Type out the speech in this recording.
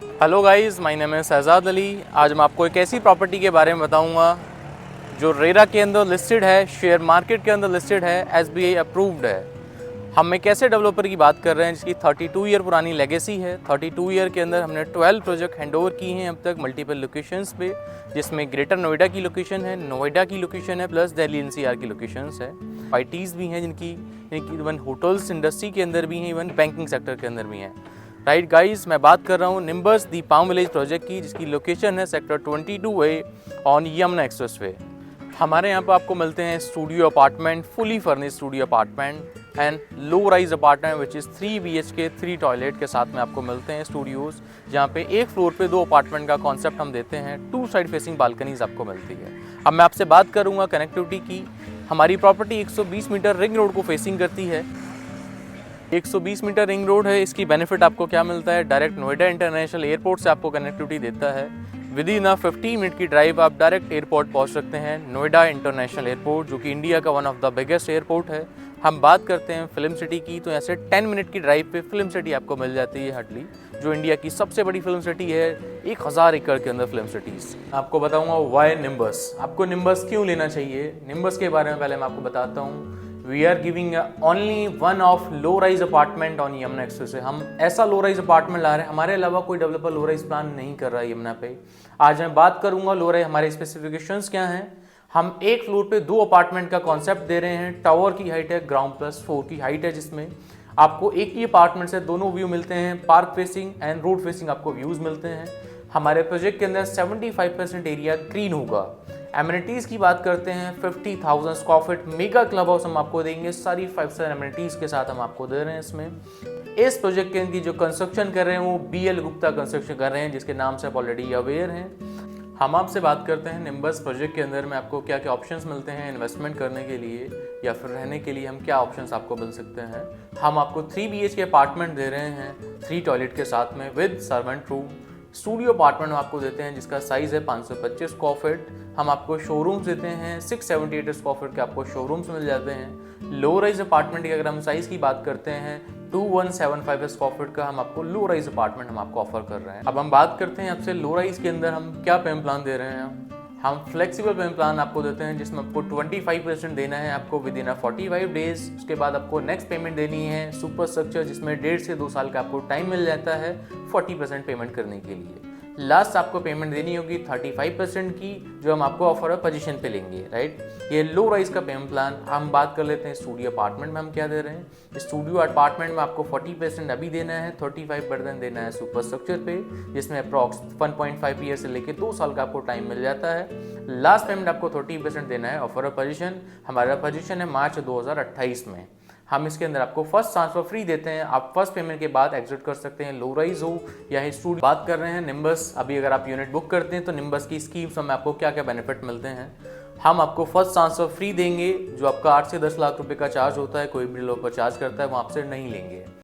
Hello guys, my name है शहजाद अली। आज मैं आपको एक ऐसी प्रॉपर्टी के बारे में बताऊंगा जो रेरा के अंदर लिस्टेड है, शेयर मार्केट के अंदर लिस्टेड है, एसबीआई अप्रूव्ड है। हम एक ऐसे डेवलपर की बात कर रहे हैं जिसकी 32 ईयर पुरानी लेगेसी है। 32 ईयर के अंदर हमने 12 प्रोजेक्ट हैंडओवर किए हैं अब तक मल्टीपल लोकेशंस पे, जिसमें ग्रेटर नोएडा की लोकेशन है, नोएडा की लोकेशन है, प्लस दिल्ली एनसीआर की लोकेशंस है। आईटीज़ भी हैं जिनकी इवन होटल्स इंडस्ट्री के अंदर भी हैं, इवन बैंकिंग सेक्टर के अंदर भी हैं। राइट गाइस, मैं बात कर रहा हूँ निम्बस दी पाम विलेज प्रोजेक्ट की, जिसकी लोकेशन है sector 22A on Yamuna expressway. हमारे यहाँ पर आपको मिलते हैं studio apartment, fully furnished studio apartment and low rise apartment which is 3 BHK 3 toilet के साथ में आपको मिलते हैं स्टूडियोज़, जहाँ पे एक फ्लोर पे 2 अपार्टमेंट का कॉन्सेप्ट हम देते हैं। 2 साइड फेसिंग बालकनीज आपको मिलती है। अब मैं आपसे बात करूँगा कनेक्टिविटी की। हमारी प्रॉपर्टी 120 मीटर रिंग रोड को फेसिंग करती है। 120 मीटर रिंग रोड है। इसकी बेनिफिट आपको क्या मिलता है? डायरेक्ट नोएडा इंटरनेशनल एयरपोर्ट से आपको कनेक्टिविटी देता है। विद इन 15 मिनट की ड्राइव आप डायरेक्ट एयरपोर्ट पहुंच सकते हैं, नोएडा इंटरनेशनल एयरपोर्ट, जो कि इंडिया का one of the biggest airport है। हम बात करते हैं फिल्म सिटी की, तो ऐसे 10 मिनट की ड्राइव पे फिल्म सिटी आपको मिल जाती है हार्डली, जो इंडिया की सबसे बड़ी फिल्म सिटी है। 1000 एकड़ के अंदर फिल्म सिटीज़। आपको बताऊंगा वाई निम्बस, आपको निम्बस क्यों लेना चाहिए। निम्बस के बारे में पहले मैं आपको बताता हूँ। We are giving only one of low rise apartment on Yamuna express से। हम ऐसा लो राइज अपार्टमेंट ला रहे हैं, हमारे अलावा कोई डेवलपर लो राइज प्लान नहीं कर रहा है यमुना पे। आज मैं बात करूंगा लो राइज हमारे स्पेसिफिकेशंस क्या हैं। हम एक फ्लोर पे 2 अपार्टमेंट का कॉन्सेप्ट दे रहे हैं। टावर की हाइट है ग्राउंड+4 की हाइट है, जिसमें आपको एक ही अपार्टमेंट से दोनों व्यू मिलते हैं, park facing and road facing आपको व्यूज मिलते हैं। हमारे प्रोजेक्ट के अंदर 75% एरिया ग्रीन होगा। एमिनिटीज़ की बात करते हैं, 50,000 square feet mega club house हम आपको देंगे, सारी 5 स्टार एमिनिटीज़ के साथ हम आपको दे रहे हैं। इसमें इस प्रोजेक्ट के अंदर जो कंस्ट्रक्शन कर रहे हैं वो BL गुप्ता कंस्ट्रक्शन कर रहे हैं, जिसके नाम से आप ऑलरेडी अवेयर हैं। हम आपसे बात करते हैं निम्बस प्रोजेक्ट के अंदर में आपको क्या क्या ऑप्शंस मिलते हैं इन्वेस्टमेंट करने के लिए या फिर रहने के लिए। हम क्या ऑप्शंस आपको मिल सकते हैं। हम आपको 3 BHK अपार्टमेंट दे रहे हैं 3 टॉयलेट के साथ में with servant room. Studio apartment आपको देते हैं जिसका साइज़ है 525 स्क्वायर फीट। हम आपको शोरूम्स देते हैं 678 स्क्वायर फीट के आपको शोरूम्स मिल जाते हैं। लो राइज अपार्टमेंट की अगर हम साइज़ की बात करते हैं 2175 स्क्वायर फीट का हम आपको लो राइज अपार्टमेंट हम आपको ऑफर कर रहे हैं। अब हम बात करते हैं आपसे लो राइज के अंदर हम क्या पेमेंट प्लान दे रहे हैं। हम फ्लेक्सिबल पेमेंट प्लान आपको देते हैं जिसमें आपको 25% देना है आपको विद इन 45 डेज। उसके बाद आपको नेक्स्ट पेमेंट देनी है सुपर स्ट्रक्चर, जिसमें 1.5 से 2 साल का आपको टाइम मिल जाता है 40% पेमेंट करने के लिए। लास्ट आपको पेमेंट देनी होगी 35% की, जो हम आपको ऑफर पोजीशन पे लेंगे। राइट, ये लो राइज का पेमेंट प्लान। हम बात कर लेते हैं स्टूडियो अपार्टमेंट में हम क्या दे रहे हैं। स्टूडियो अपार्टमेंट में आपको 40% अभी देना है, 35% देना है सुपर स्ट्रक्चर पे, जिसमें अप्रॉक्स 1.5 ईयर से लेकर 2 साल का आपको टाइम मिल जाता है। लास्ट पेमेंट आपको 30% देना है ऑफर पोजीशन। हमारा पोजीशन है मार्च 2028 में। हम इसके अंदर आपको फर्स्ट ट्रांसफर फ्री देते हैं। आप फर्स्ट पेमेंट के बाद एग्जिट कर सकते हैं, लो राइज हो या स्टूडियो। बात कर रहे हैं निम्बस, अभी अगर आप यूनिट बुक करते हैं तो निम्बस की स्कीम्स में आपको क्या क्या बेनिफिट मिलते हैं। हम आपको फर्स्ट ट्रांसफर फ्री देंगे, जो आपका 8 से 10 लाख रुपए का चार्ज होता है, कोई भी डेवलपर चार्ज करता है वो आपसे नहीं लेंगे।